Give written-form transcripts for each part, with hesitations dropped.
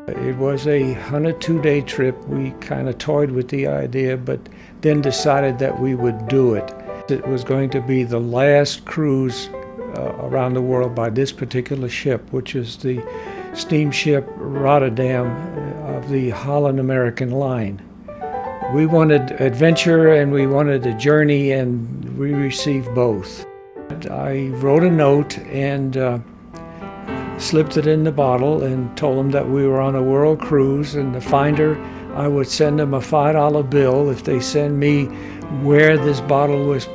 It was a 102-day trip. We kind of toyed with the idea, but then decided that we would do it. It was going to be the last cruise around the world by this particular ship, which is the steamship Rotterdam of the Holland-American line. We wanted adventure and we wanted a journey, and we received both. I wrote a note and slipped it in the bottle and told them that we were on a world cruise, and the finder, I would send them a $5 bill if they send me where this bottle was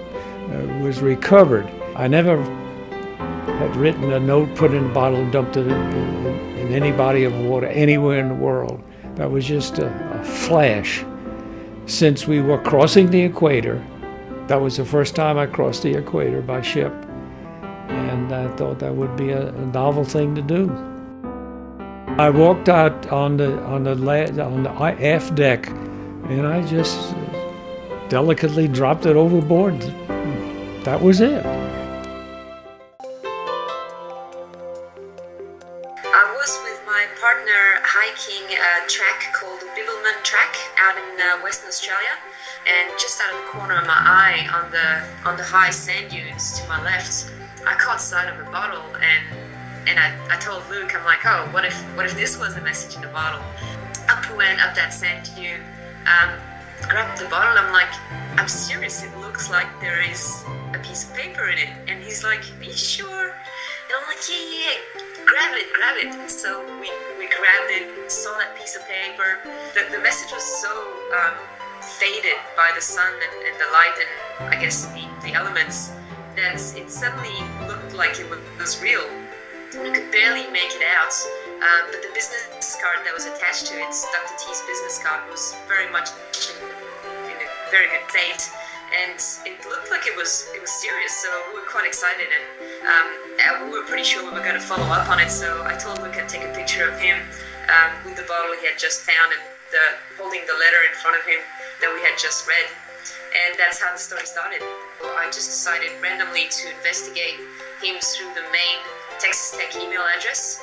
recovered. I never had written a note, put in a bottle, and dumped it in any body of water anywhere in the world. That was just a flash. Since we were crossing the equator, that was the first time I crossed the equator by ship, and I thought that would be a novel thing to do. I walked out on the aft deck, and I just delicately dropped it overboard. That was it. I was with my partner hiking a track called the Bibbulmun Track out in Western Australia, and just out of the corner of my eye on the high sand dunes to my left, I caught sight of a bottle, and I told Luke, I'm like, oh, what if this was the message in the bottle? Up we went up that sand dune, grabbed the bottle, I'm like, I'm serious, it looks like there is a piece of paper in it. And he's like, are you sure? And I'm like, yeah, grab it. So we grabbed it, saw that piece of paper. The message was so faded by the sun and the light and I guess the elements that it suddenly looked like it was real. We could barely make it out, but the business card that was attached to it, Dr. T's business card, was very much in a very good state, and it looked like it was serious. So we were quite excited, and we were pretty sure we were going to follow up on it. So I told Luke I'd take a picture of him with the bottle he had just found and holding the letter in front of him that we had just read. And that's how the story started. I just decided randomly to investigate him through the main Texas Tech email address.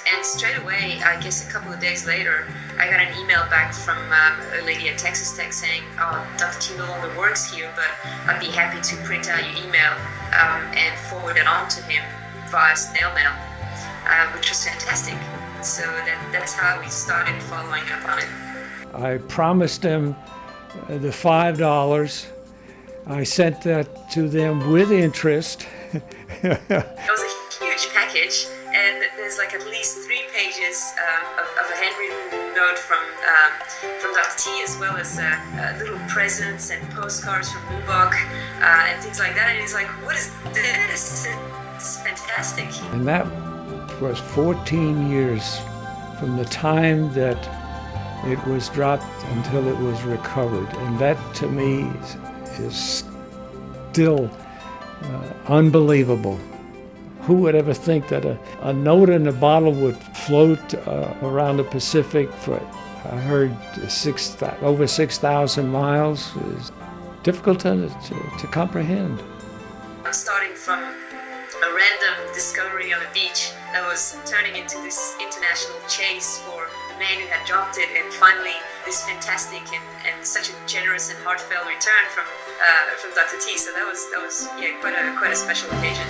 And straight away, I guess a couple of days later, I got an email back from a lady at Texas Tech saying, oh, Dr. T no longer works here, but I'd be happy to print out your email and forward it on to him via snail mail, which was fantastic. So that's how we started following up on it. I promised him the $5. I sent that to them with interest. It was a huge package, and there's like at least 3 pages of a handwritten note from Dr. T, as well as little presents and postcards from Lubbock and things like that. And he's like, what is this? It's fantastic. And that was 14 years from the time that it was dropped until it was recovered, and that to me is still unbelievable. Who would ever think that a note in a bottle would float around the Pacific for, I heard, over 6,000 miles? Is difficult to comprehend. Starting from a random discovery on a beach that was turning into this international chase for the man who had dropped it, and finally this fantastic and such a generous and heartfelt return from Dr. T. So that was quite a special occasion.